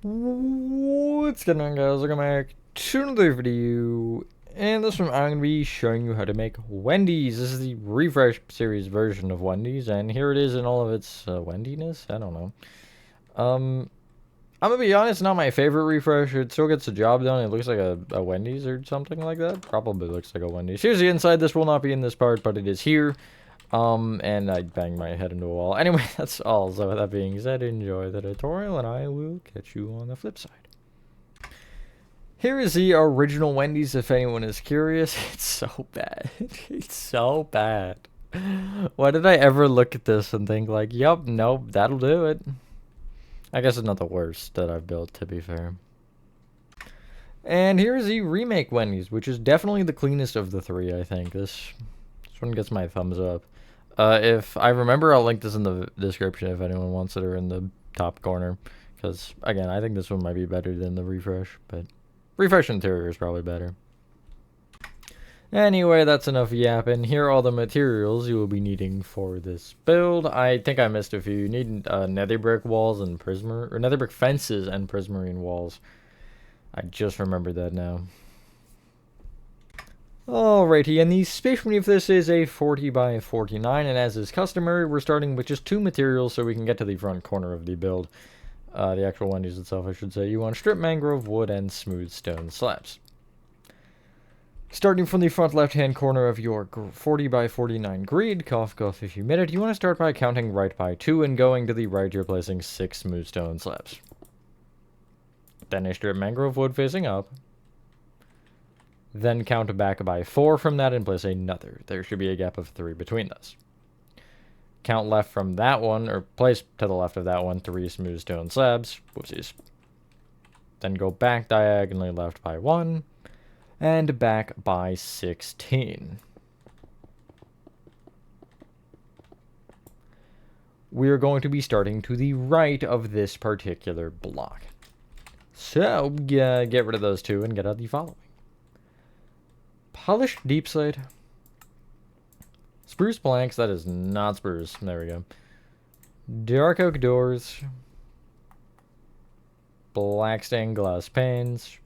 What's going on, guys? Welcome back to another video. And this one, I'm going to be showing you how to make Wendy's. This is the refresh series version of Wendy's, and here it is in all of its Wendiness. I don't know. I'm going to be honest, not my favorite refresh. It still gets the job done. It looks like a Wendy's or something like that. Probably looks like a Wendy's. Here's the inside. This will not be in this part, but it is here. And I banged my head into a wall. Anyway, that's all. So with that being said, enjoy the tutorial, and I will catch you on the flip side. Here is the original Wendy's, if anyone is curious. It's so bad. It's so bad. Why did I ever look at this and think like, yup, nope, that'll do it. I guess it's not the worst that I've built, to be fair. And here's the remake Wendy's, which is definitely the cleanest of the three, I think. This one gets my thumbs up. If I remember, I'll link this in the description if anyone wants it, or in the top corner. Because, again, I think this one might be better than the refresh, but refresh interior is probably better. Anyway, that's enough yapping. Here are all the materials you will be needing for this build. I think I missed a few. You need nether brick walls and nether brick fences and prismarine walls. I just remembered that now. Alrighty, and the space beneath this is a 40 by 49, and as is customary, we're starting with just 2 materials so we can get to the front corner of the build. The actual Wendy's itself, I should say. You want strip mangrove wood and smooth stone slabs. Starting from the front left-hand corner of your 40 by 49 grid, cough cough if you made it, you want to start by counting right by 2, and going to the right you're placing 6 smooth stone slabs. Then a strip mangrove wood facing up. Then count back by 4 from that and place another. There should be a gap of 3 between those. Count left from that one, or place to the left of that one, 3 smooth stone slabs. Whoopsies. Then go back diagonally left by 1, and back by 16. We're going to be starting to the right of this particular block. So, get rid of those 2 and get out the following. Polished deep slate. Spruce planks, that is not spruce. There we go. Dark oak doors. Black stained glass panes.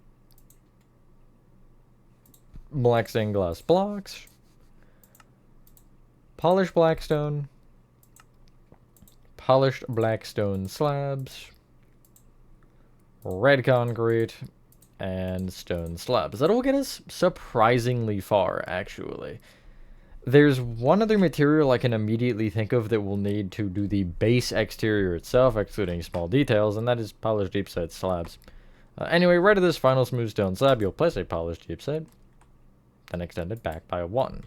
Black stained glass blocks. Polished blackstone. Polished blackstone slabs. Red concrete. And stone slabs. That'll get us surprisingly far, actually. There's one other material I can immediately think of that we'll need to do the base exterior itself, excluding small details, and that is polished deep slate slabs. Anyway, right of this final smooth stone slab, you'll place a polished deep slate, then extend it back by 1.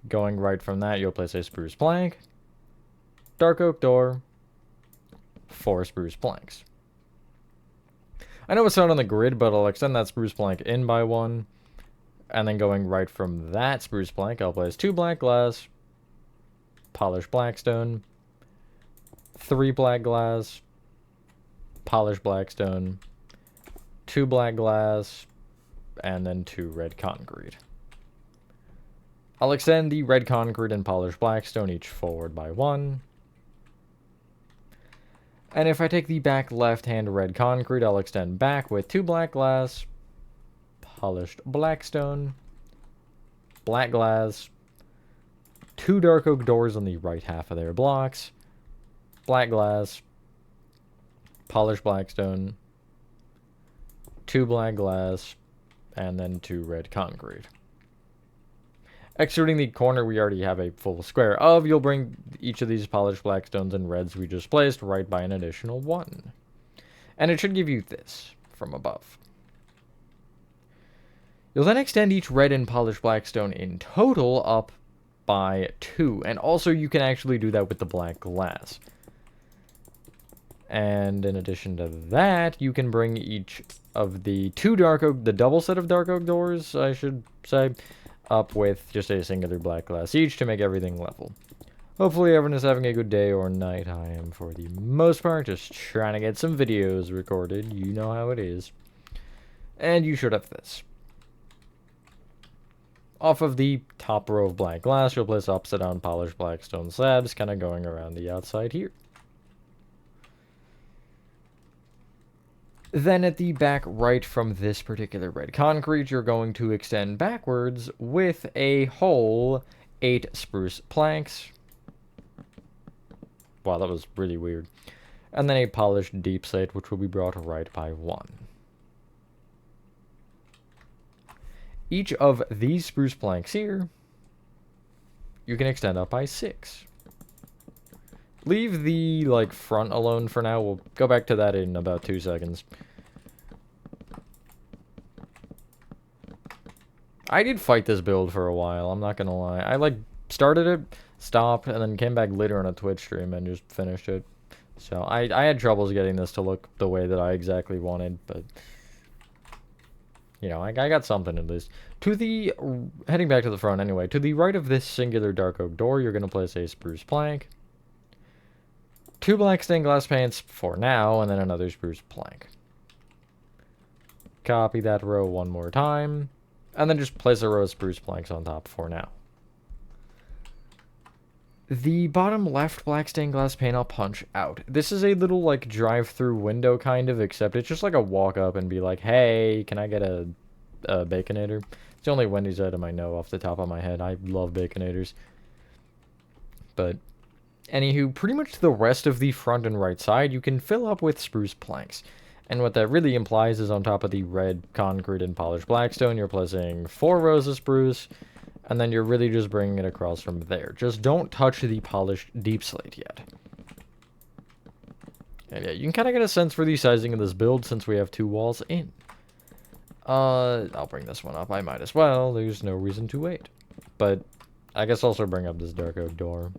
Going right from that, you'll place a spruce plank, dark oak door, 4 spruce planks. I know it's not on the grid, but I'll extend that spruce plank in by 1. And then going right from that spruce plank, I'll place 2 black glass, polished blackstone, 3 black glass, polished blackstone, 2 black glass, and then 2 red concrete. I'll extend the red concrete and polished blackstone each forward by 1. And if I take the back left-hand red concrete, I'll extend back with 2 black glass, polished blackstone, black glass, 2 dark oak doors on the right half of their blocks, black glass, polished blackstone, 2 black glass, and then 2 red concrete. Excluding the corner we already have a full square of, you'll bring each of these polished blackstones and reds we just placed right by an additional 1. And it should give you this from above. You'll then extend each red and polished blackstone in total up by 2. And also you can actually do that with the black glass. And in addition to that, you can bring each of the 2 dark oak, the double set of dark oak doors, I should say, up with just a singular black glass each to make everything level. Hopefully everyone is having a good day or night. I am, for the most part, just trying to get some videos recorded. You know how it is. And you should have this. Off of the top row of black glass, you'll place upside down polished blackstone slabs, kind of going around the outside here. Then at the back right from this particular red concrete, you're going to extend backwards with a whole 8 spruce planks. Wow, that was really weird. And then a polished deep slate, which will be brought right by 1. Each of these spruce planks here, you can extend up by 6. Leave the, like, front alone for now. We'll go back to that in about 2 seconds. I did fight this build for a while, I'm not gonna lie. I, like, started it, stopped, and then came back later on a Twitch stream and just finished it. So, I had troubles getting this to look the way that I exactly wanted, but... You know, I got something at least. To the... Heading back to the front anyway, to the right of this singular dark oak door, you're gonna place a spruce plank. 2 black stained glass panes for now, and then another spruce plank. Copy that row one more time, and then just place a row of spruce planks on top for now. The bottom left black stained glass pane I'll punch out. This is a little, like, drive-through window kind of, except it's just like a walk up and be like, hey, can I get a Baconator? It's the only Wendy's item I know off the top of my head. I love Baconators. But... Anywho, pretty much the rest of the front and right side you can fill up with spruce planks. And what that really implies is on top of the red concrete and polished blackstone, you're placing 4 rows of spruce, and then you're really just bringing it across from there. Just don't touch the polished deep slate yet. And yeah, you can kind of get a sense for the sizing of this build since we have 2 walls in. I'll bring this one up. I might as well. There's no reason to wait. But I guess also bring up this dark oak door.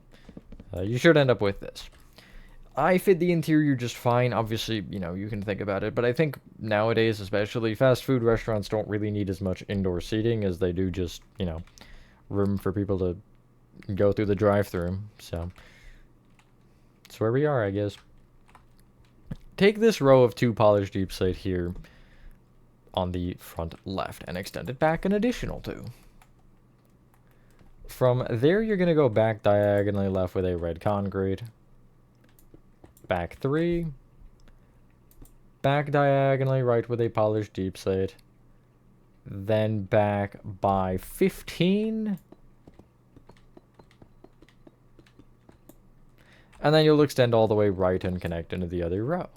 You should end up with this. I fit the interior just fine. Obviously, you know, you can think about it. But I think nowadays, especially, fast food restaurants don't really need as much indoor seating as they do just, you know, room for people to go through the drive-thru. So, that's where we are, I guess. Take this row of 2 polished deep slate here on the front left and extend it back an additional 2. From there, you're going to go back diagonally left with a red concrete. Back 3. Back diagonally right with a polished deep slate. Then back by 15. And then you'll extend all the way right and connect into the other row.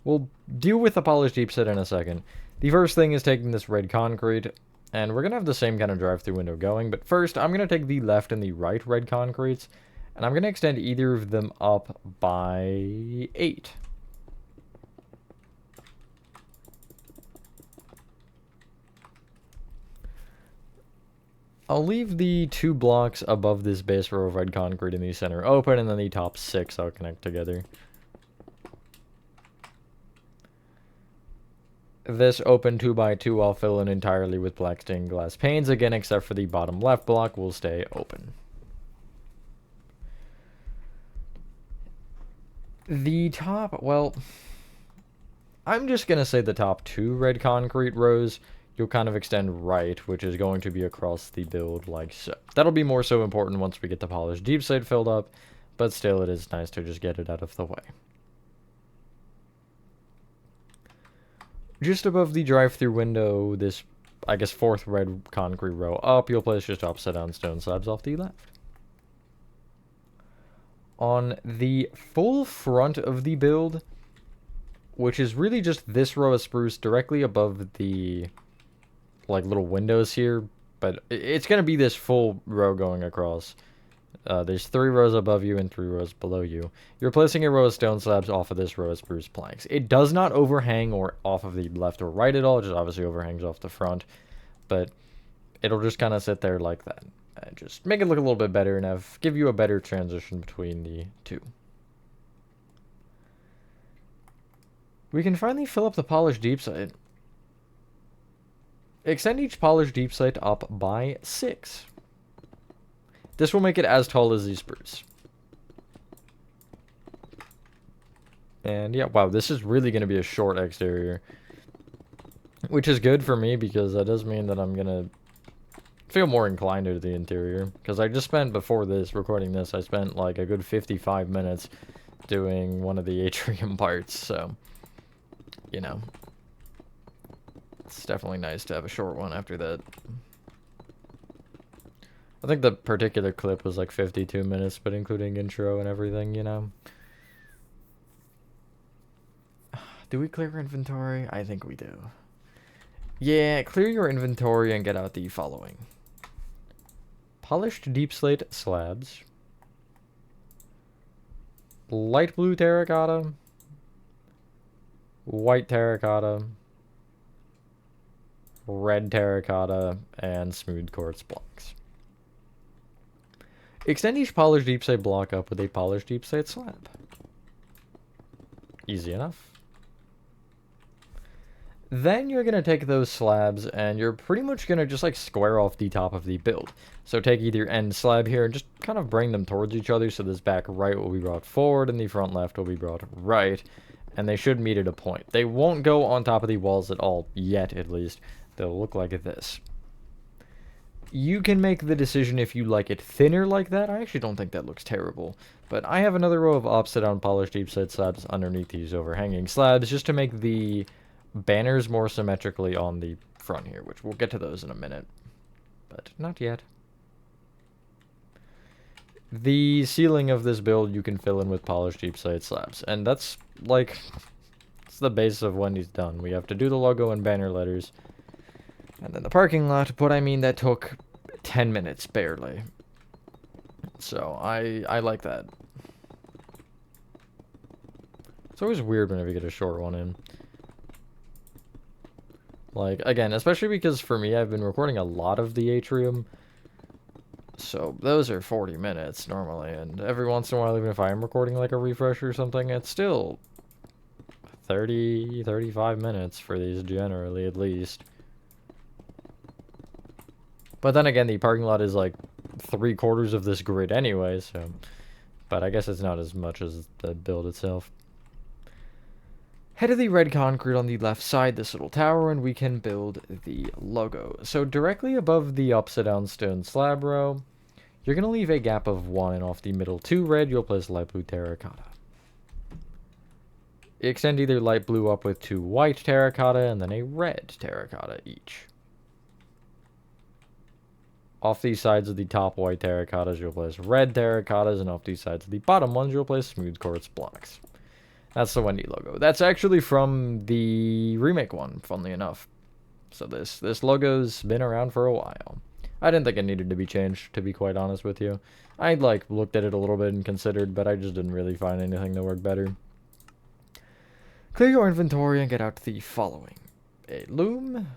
We'll deal with the polished deep slate in a second. The first thing is taking this red concrete. And we're going to have the same kind of drive-through window going. But first, I'm going to take the left and the right red concretes. And I'm going to extend either of them up by 8. I'll leave the 2 blocks above this base row of red concrete in the center open. And then the top 6 I'll connect together. This open 2x2 I'll fill in entirely with black stained glass panes again, except for the bottom left block will stay open. The top, well, I'm just going to say the top 2 red concrete rows, you'll kind of extend right, which is going to be across the build like so. That'll be more so important once we get the polished deep slate filled up, but still it is nice to just get it out of the way. Just above the drive-through window, this, I guess, 4th red concrete row up, you'll place just upside-down stone slabs off the left. On the full front of the build, which is really just this row of spruce directly above the, like, little windows here, but it's going to be this full row going across. There's 3 rows above you and 3 rows below you. You're placing a row of stone slabs off of this row of spruce planks. It does not overhang or off of the left or right at all. It just obviously overhangs off the front. But it'll just kind of sit there like that. And just make it look a little bit better and give you a better transition between the 2. We can finally fill up the polished deep slate. Extend each polished deep slate up by 6. This will make it as tall as the spruce. And yeah, wow, this is really going to be a short exterior. Which is good for me because that does mean that I'm going to feel more inclined to the interior. Because I just spent, before this, recording this, I spent like a good 55 minutes doing one of the atrium parts, so, you know. It's definitely nice to have a short one after that. I think the particular clip was like 52 minutes, but including intro and everything, you know. Do we clear inventory? I think we do. Yeah, clear your inventory and get out the following. Polished deep slate slabs. Light blue terracotta. White terracotta. Red terracotta. And smooth quartz blocks. Extend each polished deep slate block up with a polished deep slate slab. Easy enough. Then you're going to take those slabs and you're pretty much going to just like square off the top of the build. So take either end slab here and just kind of bring them towards each other. So this back right will be brought forward and the front left will be brought right. And they should meet at a point. They won't go on top of the walls at all, yet at least. They'll look like this. You can make the decision if you like it thinner like that. I actually don't think that looks terrible. But I have another row of upside down polished deep slate slabs underneath these overhanging slabs just to make the banners more symmetrically on the front here, which we'll get to those in a minute. But not yet. The ceiling of this build you can fill in with polished deep slate slabs. And that's like, it's the base of Wendy's done. We have to do the logo and banner letters. And then the parking lot, but I mean, that took 10 minutes, barely. So, I like that. It's always weird whenever you get a short one in. Like, again, especially because for me, I've been recording a lot of the atrium. So, those are 40 minutes normally, and every once in a while, even if I am recording like a refresh or something, it's still 30, 35 minutes for these generally, at least. But then again, the parking lot is like 3/4 of this grid anyway, so... But I guess it's not as much as the build itself. Head of the red concrete on the left side, this little tower, and we can build the logo. So directly above the upside down stone slab row, you're going to leave a gap of 1, and off the middle 2 red, you'll place light blue terracotta. Extend either light blue up with 2 white terracotta, and then a red terracotta each. Off these sides of the top white terracottas, you'll place red terracottas, and off these sides of the bottom ones, you'll place smooth quartz blocks. That's the Wendy logo. That's actually from the remake one, funnily enough. So this logo's been around for a while. I didn't think it needed to be changed, to be quite honest with you. I like looked at it a little bit and considered, but I just didn't really find anything that worked better. Clear your inventory and get out the following: a loom,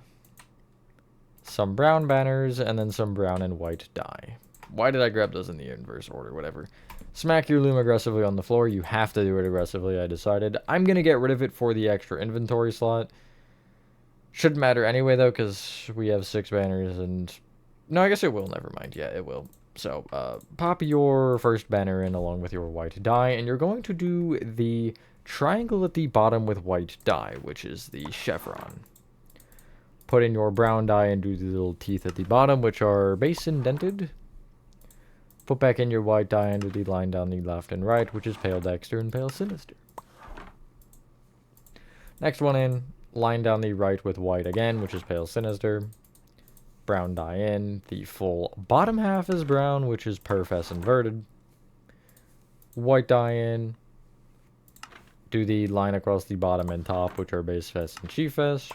some brown banners, and then some brown and white dye. Why did I grab those in the inverse order? Whatever. Smack your loom aggressively on the floor. You have to do it aggressively, I decided. I'm going to get rid of it for the extra inventory slot. Shouldn't matter anyway, though, because we have 6 banners and... No, I guess it will. Never mind. Yeah, it will. So, pop your first banner in along with your white dye, and you're going to do the triangle at the bottom with white dye, which is the chevron. Put in your brown dye and do the little teeth at the bottom, which are base indented. Put back in your white dye and do the line down the left and right, which is pale dexter and pale sinister. Next one in, line down the right with white again, which is pale sinister. Brown dye in. The full bottom half is brown, which is perfess inverted. White dye in. Do the line across the bottom and top, which are base fess and chief fess.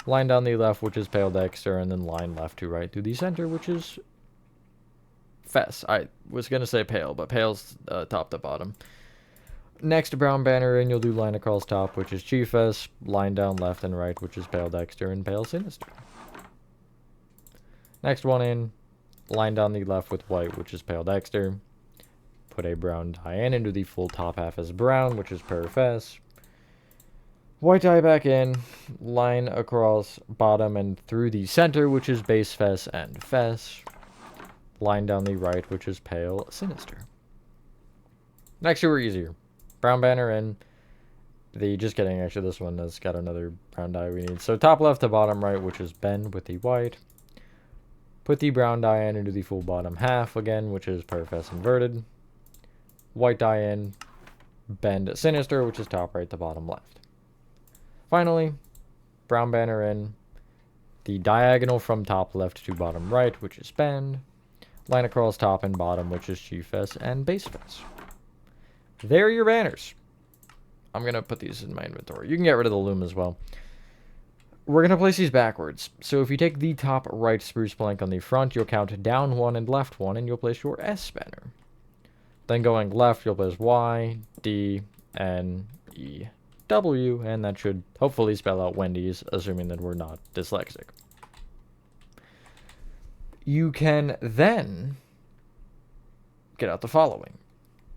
Line down the left, which is pale dexter, and then line left to right through the center, which is fess. I was going to say pale, but pale's top to bottom. Next brown banner in, you'll do line across top, which is chief fess. Line down left and right, which is pale dexter and pale sinister. Next one in, line down the left with white, which is pale dexter. Put a brown dye in and do the full top half as brown, which is perfess. White dye back in, line across bottom and through the center, which is base fess and fess. Line down the right, which is pale sinister. Next two are easier. Brown banner in. Just kidding, actually this one has got another brown dye we need. So top left to bottom right, which is Ben with the white. Put the brown dye in and do the full bottom half again, which is perfess inverted. White dye in, bend sinister, which is top right to bottom left. Finally, brown banner in, the diagonal from top left to bottom right, which is bend, line across top and bottom, which is chief fence and base fence. There are your banners. I'm going to put these in my inventory. You can get rid of the loom as well. We're going to place these backwards. So if you take the top right spruce plank on the front, you'll count down 1 and left 1, and you'll place your S banner. Then going left, you'll place Y, D, N, E, W, and that should hopefully spell out Wendy's, assuming that we're not dyslexic. You can then get out the following.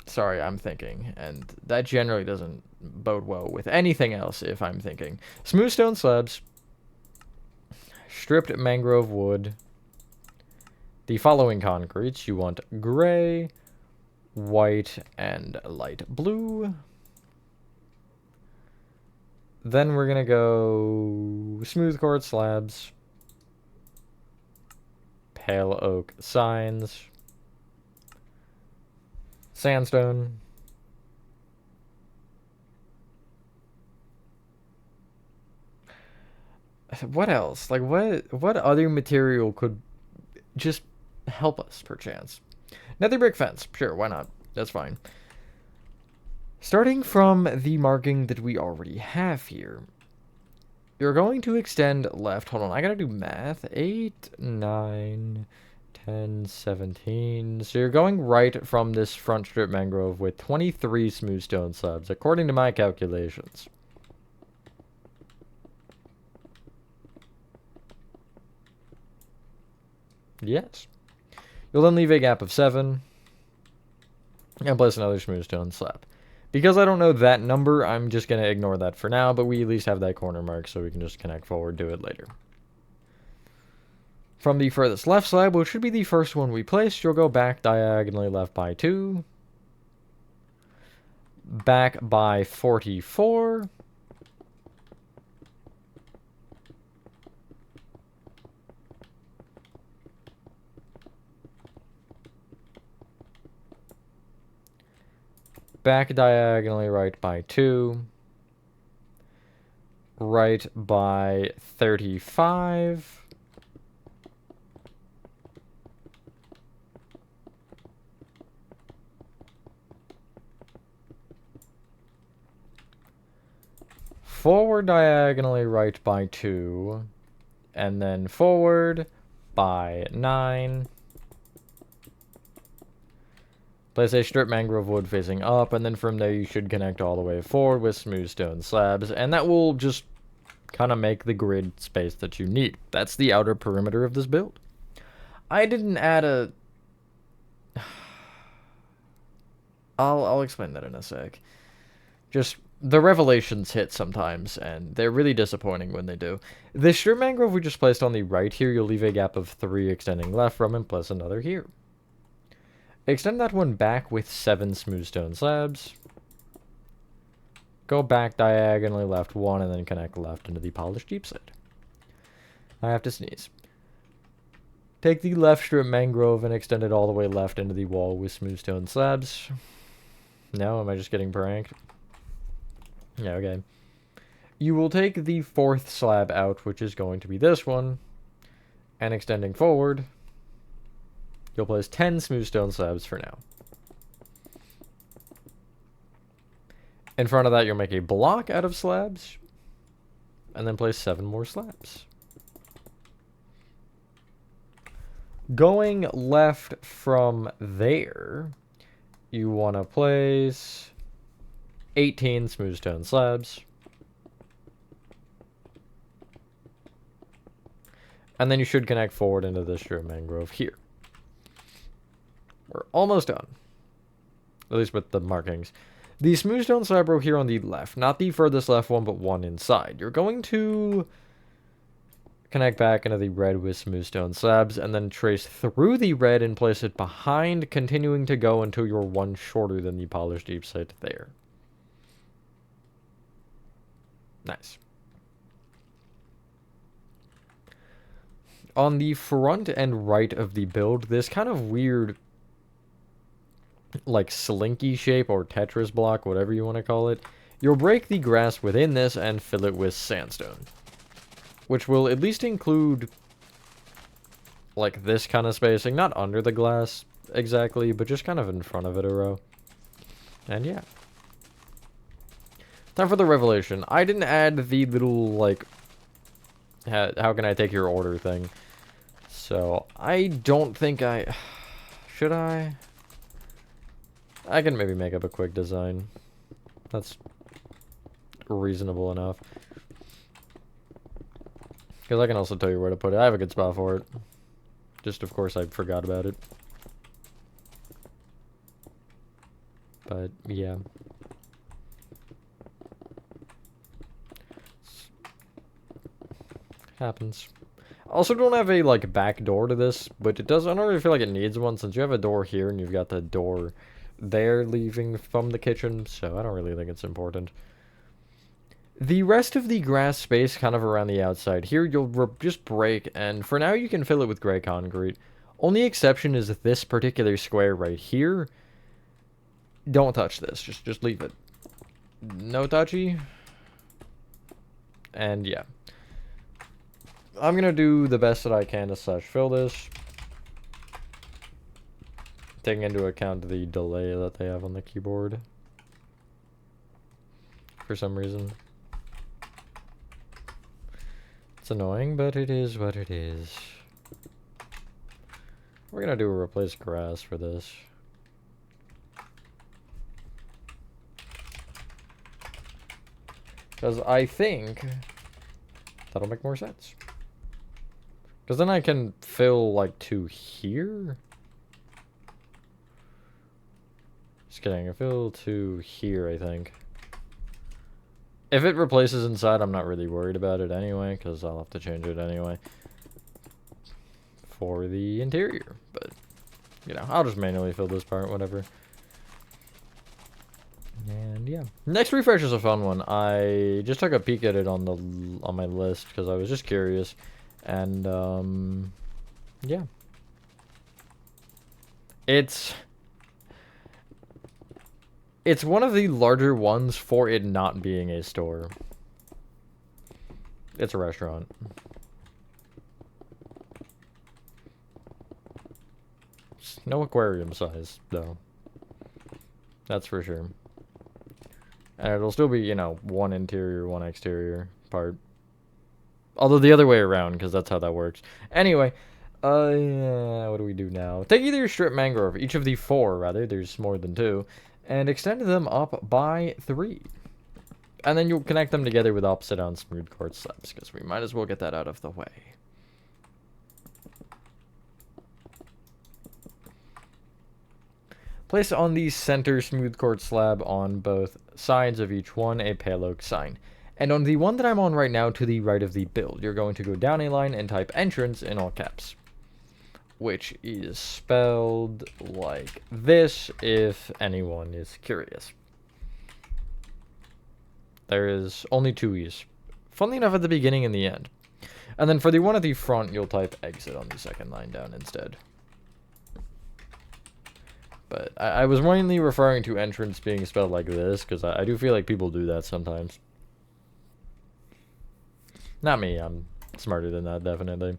Sorry, I'm thinking, and that generally doesn't bode well with anything else if I'm thinking. Smooth stone slabs, stripped mangrove wood, the following concretes. You want gray, white, and light blue. Then we're going to go smooth quartz slabs, pale oak signs, sandstone, what else? Like, what other material could just help us, perchance? Nether brick fence. Sure, why not? That's fine. Starting from the marking that we already have here, you're going to extend left. Hold on, I gotta do math. 8, 9, 10, 17. So you're going right from this front strip mangrove with 23 smooth stone slabs, according to my calculations. Yes. You'll then leave a gap of 7 and place another smooth stone slab. Because I don't know that number, I'm just going to ignore that for now, but we at least have that corner mark so we can just connect forward to it later. From the furthest left slab, which should be the first one we placed, you'll go back diagonally left by 2, back by 44, back diagonally right by 2, right by 35, forward diagonally right by 2, and then forward by 9. Place a strip mangrove wood facing up, and then from there you should connect all the way forward with smooth stone slabs, and that will just kind of make the grid space that you need. That's the outer perimeter of this build. I didn't add a... I'll explain that in a sec. Just, the revelations hit sometimes, and they're really disappointing when they do. The strip mangrove we just placed on the right here, you'll leave a gap of 3 extending left from, and plus another here. Extend that one back with 7 smooth stone slabs. Go back diagonally left 1 and then connect left into the polished deep side. I have to sneeze. Take the left strip mangrove and extend it all the way left into the wall with smooth stone slabs. No, am I just getting pranked? Yeah, okay. You will take the 4th slab out, which is going to be this one, and extending forward, you'll place 10 smooth stone slabs for now. In front of that, you'll make a block out of slabs, and then place 7 more slabs. Going left from there, you want to place 18 smooth stone slabs. And then you should connect forward into this strip mangrove here. We're almost done. At least with the markings. The smooth stone slab row here on the left. Not the furthest left one, but one inside. You're going to connect back into the red with smooth stone slabs, and then trace through the red and place it behind, continuing to go until you're one shorter than the polished deep slate there. Nice. On the front and right of the build, this kind of weird like slinky shape or Tetris block, whatever you want to call it, you'll break the grass within this and fill it with sandstone, which will at least include like this kind of spacing, not under the glass exactly, but just kind of in front of it a row. And yeah. Time for the revelation. I didn't add the little, like, how can I take your order thing. So, I don't think I... Should I? I can maybe make up a quick design. That's reasonable enough. Because I can also tell you where to put it. I have a good spot for it. Just, of course, I forgot about it. But, yeah. Happens. I also don't have a, like, back door to this, but it does, I don't really feel like it needs one, since you have a door here, and you've got the door there leaving from the kitchen, so I don't really think it's important. The rest of the grass space kind of around the outside here, you'll just break, and for now you can fill it with gray concrete. Only exception is this particular square right here. Don't touch this, just leave it. No touchy. And yeah. I'm gonna do the best that I can to fill this. Taking into account the delay that they have on the keyboard. For some reason. It's annoying, but it is what it is. We're gonna do a replace grass for this. Because I think that'll make more sense. Because then I can fill, like, to here? Just kidding, I fill to here, I think. If it replaces inside, I'm not really worried about it anyway, because I'll have to change it anyway. For the interior, but, you know, I'll just manually fill this part, whatever. And yeah. Next refresh is a fun one. I just took a peek at it on my list, because I was just curious. And, yeah. It's one of the larger ones for it not being a store. It's a restaurant. It's no aquarium size, though. That's for sure. And it'll still be, you know, one interior, one exterior part. Although the other way around, because that's how that works. Anyway, what do we do now? Take either strip mangrove, each of the 4, rather, there's more than 2, and extend them up by 3. And then you'll connect them together with opposite down smooth quartz slabs, because we might as well get that out of the way. Place on the center smooth quartz slab on both sides of each one a pale oak sign. And on the one that I'm on right now, to the right of the build, you're going to go down a line and type entrance in all caps. Which is spelled like this, if anyone is curious. There is only 2 E's. Funnily enough, at the beginning and the end. And then for the one at the front, you'll type exit on the second line down instead. But I was mainly referring to entrance being spelled like this, because I do feel like people do that sometimes. Not me, I'm smarter than that, definitely.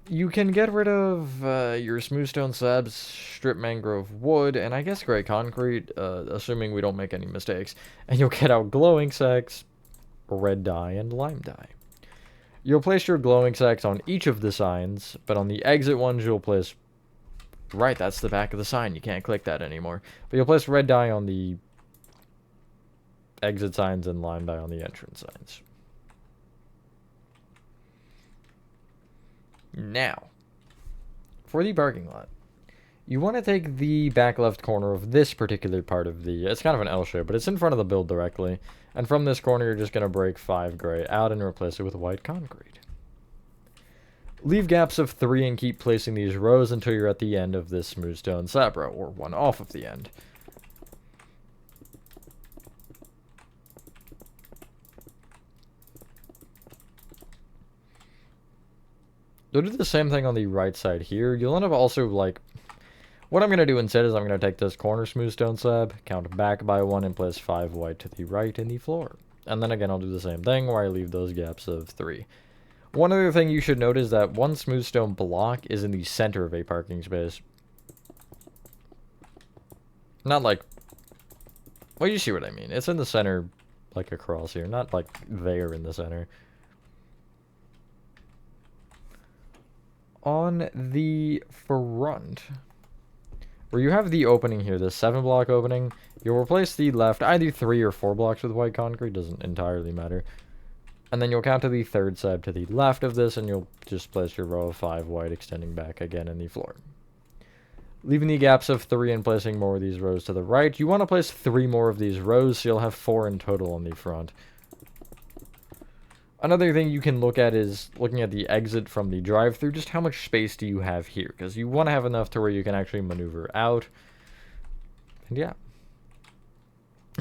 You can get rid of your smooth stone slabs, strip mangrove wood, and I guess gray concrete, assuming we don't make any mistakes. And you'll get out glowing sacks, red dye, and lime dye. You'll place your glowing sacks on each of the signs, but on the exit ones you'll place... Right, that's the back of the sign, you can't click that anymore. But you'll place red dye on the exit signs and lime dye on the entrance signs. Now, for the parking lot, you want to take the back left corner of this particular part of the... It's kind of an L shape, but it's in front of the build directly. And from this corner, you're just going to break 5 gray out and replace it with white concrete. Leave gaps of 3 and keep placing these rows until you're at the end of this smooth stone slab row, or one off of the end. You'll do the same thing on the right side here. You'll end up also, like, what I'm going to do instead is I'm going to take this corner smooth stone slab, count back by 1, and place 5 white to the right in the floor. And then again, I'll do the same thing where I leave those gaps of 3. One other thing you should note is that one smooth stone block is in the center of a parking space. Not like... Well, you see what I mean. It's in the center, like across here, not like there in the center. On the front, where you have the opening here, the 7-block opening, you'll replace the left either 3 or 4 blocks with white concrete, doesn't entirely matter. And then you'll count to the third side to the left of this, and you'll just place your row of 5 white extending back again in the floor. Leaving the gaps of 3 and placing more of these rows to the right. You want to place 3 more of these rows, so you'll have 4 in total on the front. Another thing you can look at is looking at the exit from the drive-thru. Just how much space do you have here? Because you want to have enough to where you can actually maneuver out. And yeah.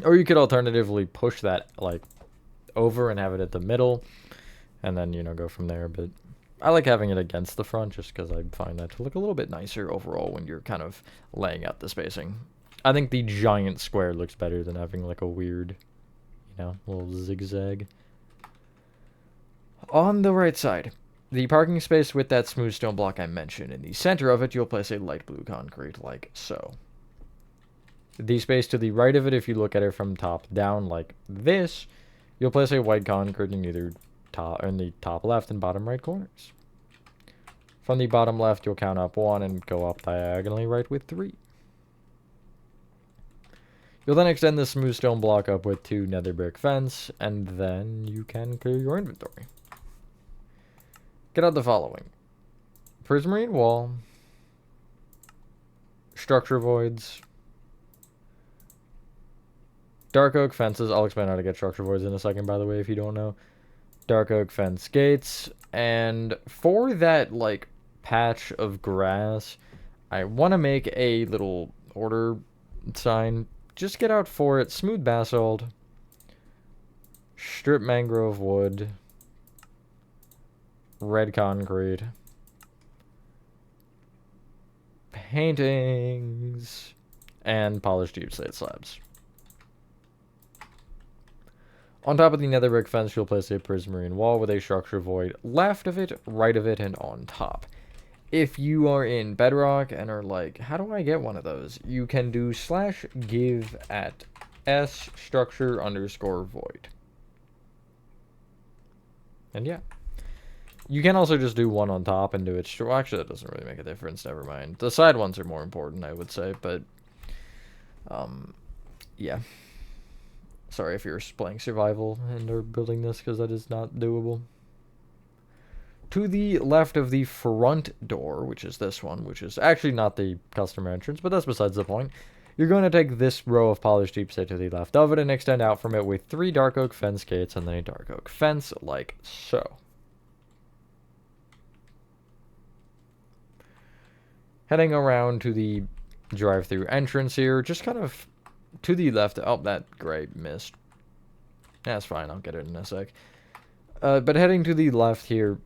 Or you could alternatively push that, like, over and have it at the middle. And then, you know, go from there. But I like having it against the front just because I find that to look a little bit nicer overall when you're kind of laying out the spacing. I think the giant square looks better than having, like, a weird, you know, little zigzag. On the right side, the parking space with that smooth stone block I mentioned. In the center of it, you'll place a light blue concrete, like so. The space to the right of it, if you look at it from top down, like this, you'll place a white concrete in either in the top left and bottom right corners. From the bottom left, you'll count up 1 and go up diagonally right with 3. You'll then extend the smooth stone block up with 2 nether brick fence, and then you can clear your inventory. Get out the following: prismarine wall, structure voids, dark oak fences. I'll explain how to get structure voids in a second, by the way, if you don't know. Dark oak fence gates, and for that, like, patch of grass, I want to make a little order sign. Just get out for it smooth basalt, strip mangrove wood, red concrete, paintings, and polished deep slate slabs. On top of the nether brick fence, you'll place a prismarine wall with a structure void left of it, right of it, and on top. If you are in bedrock and are like, how do I get one of those? You can do /give at s structure _ void. And yeah. You can also just do one on top and do it. Well, actually, that doesn't really make a difference. Never mind. The side ones are more important, I would say. But, yeah. Sorry if you're playing survival and are building this, because that is not doable. To the left of the front door, which is this one, which is actually not the customer entrance, but that's besides the point. You're going to take this row of polished deep slate to the left of it and extend out from it with 3 dark oak fence gates and then a dark oak fence, like so. Heading around to the drive-thru entrance here, just kind of to the left. Oh, that gray missed. That's fine, I'll get it in a sec. But heading to the left here,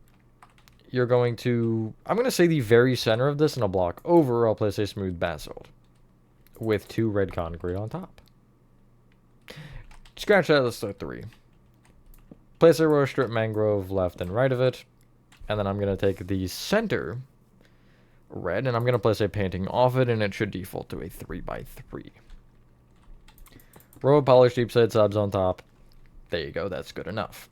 you're going to, I'm going to say the very center of this, and a block over, I'll place a smooth basalt with 2 red concrete on top. Scratch that, let's start 3. Place a row of strip mangrove left and right of it, and then I'm going to take the center red, and I'm going to place a painting off it, and it should default to a 3x3. Row of polished deep slate slabs on top. There you go, that's good enough.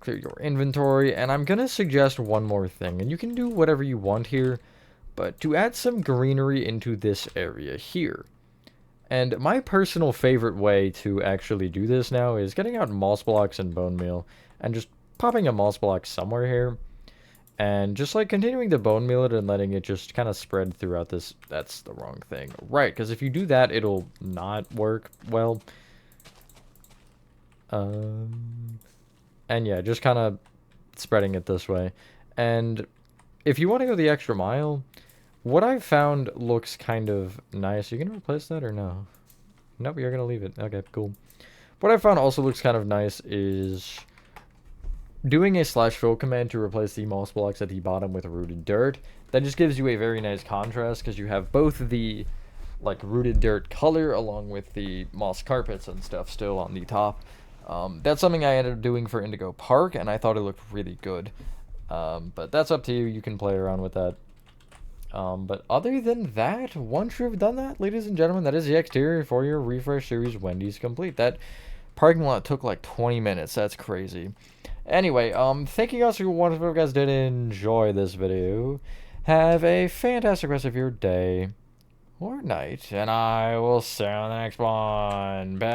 Clear your inventory, and I'm going to suggest one more thing, and you can do whatever you want here, but to add some greenery into this area here. And my personal favorite way to actually do this now is getting out moss blocks and bone meal, and just popping a moss block somewhere here. And just, like, continuing to bone meal it and letting it just kind of spread throughout this. That's the wrong thing. Right, because if you do that, it'll not work well. And yeah, just kind of spreading it this way. And if you want to go the extra mile, what I've found looks kind of nice. Are you going to replace that or no? Nope, you're going to leave it. Okay, cool. What I found also looks kind of nice is doing a slash fill command to replace the moss blocks at the bottom with rooted dirt, that just gives you a very nice contrast because you have both the like rooted dirt color along with the moss carpets and stuff still on the top. That's something I ended up doing for Indigo Park, and I thought it looked really good. But that's up to you. You can play around with that. But other than that, once you've done that, ladies and gentlemen, that is the exterior for your Refresh Series Wendy's complete. That parking lot took like 20 minutes. That's crazy. Anyway, thank you guys for watching. If you guys did enjoy this video, have a fantastic rest of your day or night, and I will see you on the next one. Bye.